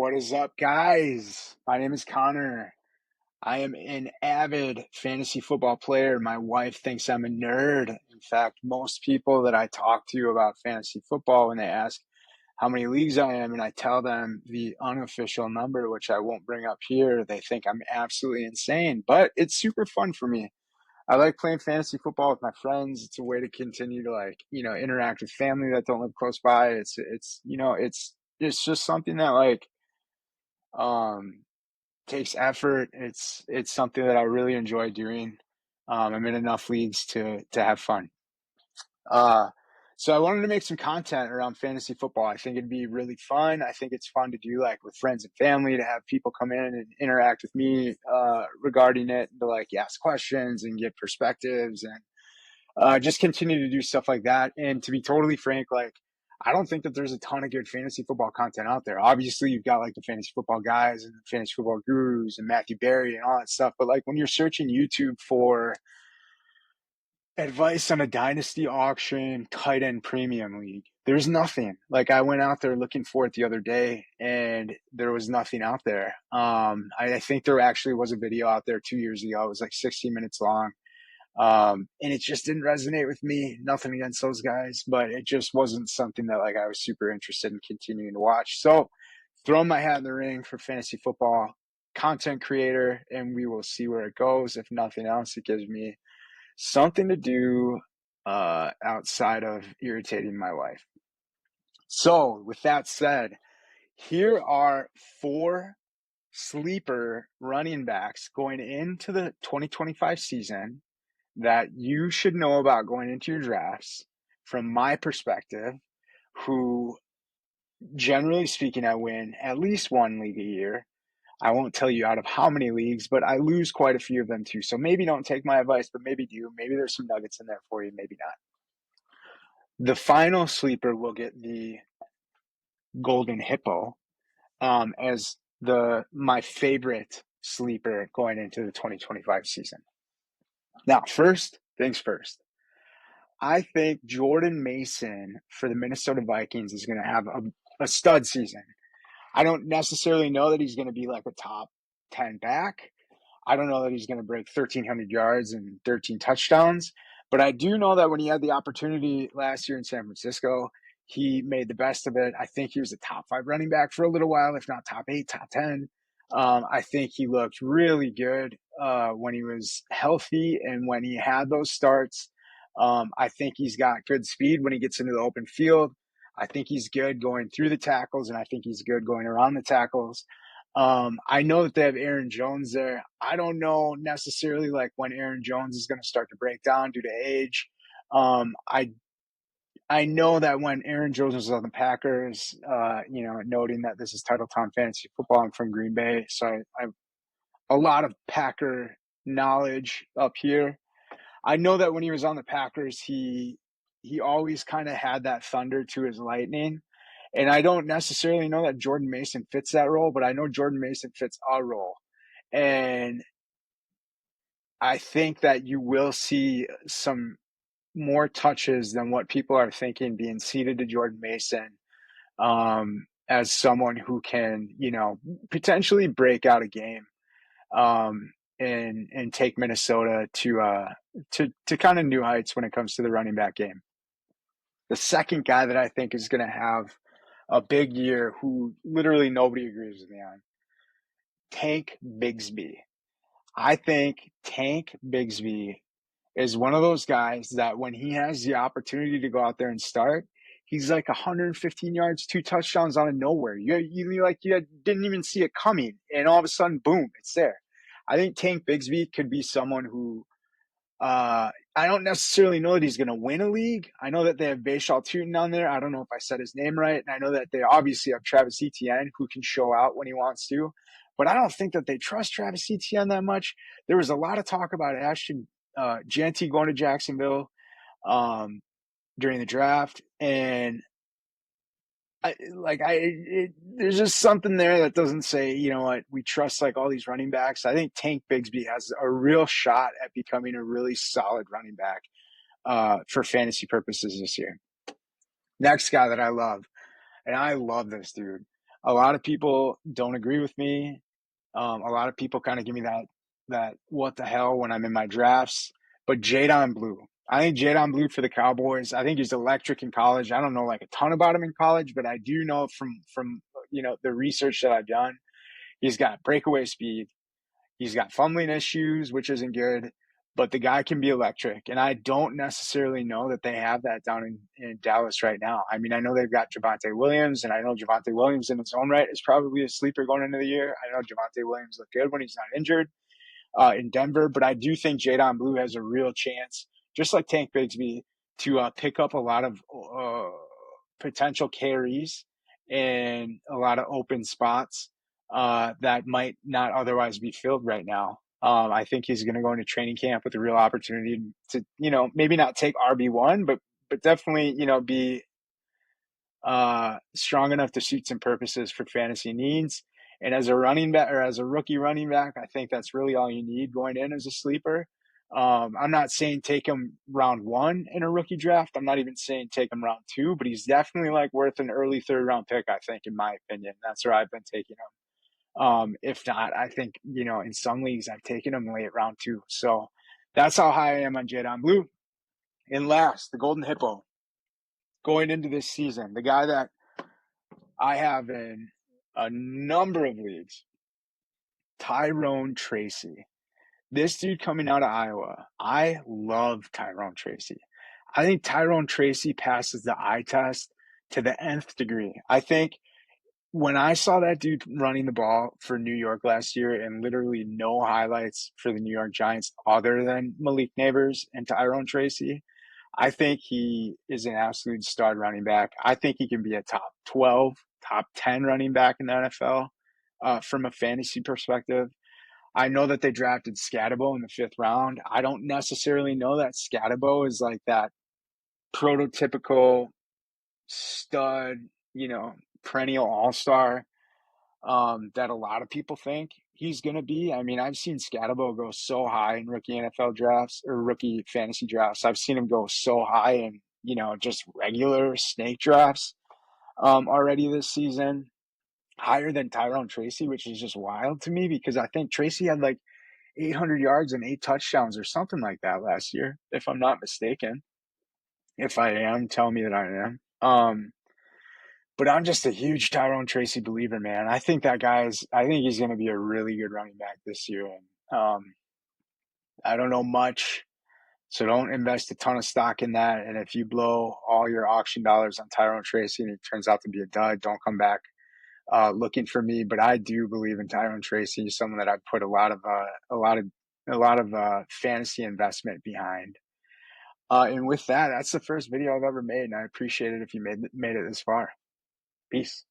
What is up, guys? My name is Connor. I am an avid fantasy football player. My wife thinks I'm a nerd. In fact, most people that I talk to about fantasy football, when they ask how many leagues I am and I tell them the unofficial number, which I won't bring up here, they think I'm absolutely insane. But it's super fun for me. I like playing fantasy football with my friends. It's a way to continue to interact with family that don't live close by. It's just something that um takes effort. It's something that I really enjoy doing. I'm in enough leagues to have fun. Uh, so I wanted to make some content around fantasy football. I think it'd be really fun. I think it's fun to do like with friends and family to have people come in and interact with me regarding it, to like ask questions and get perspectives and just continue to do stuff like that. And to be totally frank, like I don't think that there's a ton of good fantasy football content out there. Obviously, you've got like the fantasy football guys and the fantasy football gurus and Matthew Berry and all that stuff. But like when you're searching YouTube for advice on a dynasty auction tight end premium league, there's nothing. Like I went out there looking for it the other day and there was nothing out there. I think there actually was a video out there 2 years ago. It was like 16 minutes long. And it just didn't resonate with me. Nothing against those guys, but it just wasn't something that like I was super interested in continuing to watch. So throwing my hat in the ring for fantasy football, content creator, and we will see where it goes. If nothing else, it gives me something to do outside of irritating my wife. So with that said, here are four sleeper running backs going into the 2025 season that you should know about going into your drafts from my perspective, who generally speaking, I win at least one league a year. I won't tell you out of how many leagues, but I lose quite a few of them too. So maybe don't take my advice, but maybe do. Maybe there's some nuggets in there for you, maybe not. The final sleeper will get the golden hippo as my favorite sleeper going into the 2025 season. Now, first things first. I think Jordan Mason for the Minnesota Vikings is going to have a stud season. I don't necessarily know that he's going to be like a top 10 back. I don't know that he's going to break 1,300 yards and 13 touchdowns. But I do know that when he had the opportunity last year in San Francisco, he made the best of it. I think he was a top 5 running back for a little while, if not top 8, top 10. I think he looked really good when he was healthy and when he had those starts. I think he's got good speed when he gets into the open field. I think he's good going through the tackles, and I think he's good going around the tackles. I know that they have Aaron Jones there. I don't know necessarily like when Aaron Jones is going to start to break down due to age. I know that when Aaron Jones was on the Packers, noting that this is Titletown fantasy football, I'm from Green Bay, so I have a lot of Packer knowledge up here. I know that when he was on the Packers, he always kind of had that thunder to his lightning. And I don't necessarily know that Jordan Mason fits that role, but I know Jordan Mason fits a role. And I think that you will see some more touches than what people are thinking being ceded to Jordan Mason as someone who can, potentially break out a game and take Minnesota to kind of new heights when it comes to the running back game. The second guy that I think is going to have a big year, who literally nobody agrees with me on, Tank Bigsby. I think Tank Bigsby is one of those guys that when he has the opportunity to go out there and start, he's like 115 yards, 2 touchdowns out of nowhere. You didn't even see it coming, and all of a sudden, boom, it's there. I think Tank Bigsby could be someone who I don't necessarily know that he's going to win a league. I know that they have Bashal Tutin on there. I don't know if I said his name right. And I know that they obviously have Travis Etienne, who can show out when he wants to. But I don't think that they trust Travis Etienne that much. There was a lot of talk about Ashton Jeanty going to Jacksonville during the draft. And there's just something there that doesn't say, you know what, we trust like all these running backs. I think Tank Bigsby has a real shot at becoming a really solid running back for fantasy purposes this year. Next guy that I love, and I love this dude. A lot of people don't agree with me. A lot of people kind of give me that what the hell when I'm in my drafts. But JAYDON Blue, I think JAYDON Blue for the Cowboys. I think he's electric in college. I don't know like a ton about him in college, but I do know from the research that I've done, he's got breakaway speed. He's got fumbling issues, which isn't good, but the guy can be electric. And I don't necessarily know that they have that down in Dallas right now. I mean, I know they've got Javonte Williams, and I know Javonte Williams in its own right is probably a sleeper going into the year. I know Javonte Williams looked good when he's not injured in Denver, but I do think JAYDON Blue has a real chance, just like Tank Bigsby, to pick up a lot of potential carries and a lot of open spots that might not otherwise be filled right now. I think he's going to go into training camp with a real opportunity to, maybe not take RB1, but definitely, be strong enough to suit some purposes for fantasy needs. And as a running back or as a rookie running back, I think that's really all you need going in as a sleeper. I'm not saying take him round 1 in a rookie draft. I'm not even saying take him round 2, but he's definitely like worth an early 3rd round pick, I think, in my opinion. That's where I've been taking him. If not, I think, in some leagues I've taken him late round 2. So that's how high I am on JAYDON Blue. And last, the Golden Hippo. Going into this season, the guy that I have in a number of leagues, TYRONE TRACY. This dude coming out of Iowa, I love TYRONE TRACY. I think TYRONE TRACY passes the eye test to the nth degree. I think when I saw that dude running the ball for New York last year and literally no highlights for the New York Giants other than Malik Neighbors and TYRONE TRACY, I think he is an absolute stud running back. I think he can be a top 12, top 10 running back in the NFL from a fantasy perspective. I know that they drafted Kattebo in the 5th round. I don't necessarily know that Kattebo is like that prototypical stud, perennial all-star that a lot of people think he's going to be. I mean, I've seen Kattebo go so high in rookie NFL drafts or rookie fantasy drafts. I've seen him go so high in, just regular snake drafts already this season, higher than TYRONE TRACY, which is just wild to me because I think Tracy had like 800 yards and 8 touchdowns or something like that last year, if I'm not mistaken. If I am, tell me that I am. But I'm just a huge TYRONE TRACY believer, man. I think I think he's going to be a really good running back this year. And I don't know much, so don't invest a ton of stock in that. And if you blow all your auction dollars on TYRONE TRACY and it turns out to be a dud, don't come back looking for me. But I do believe in TYRONE TRACY. He's someone that I'd put a lot of fantasy investment behind. And with that, that's the first video I've ever made, and I appreciate it if you made it this far. Peace.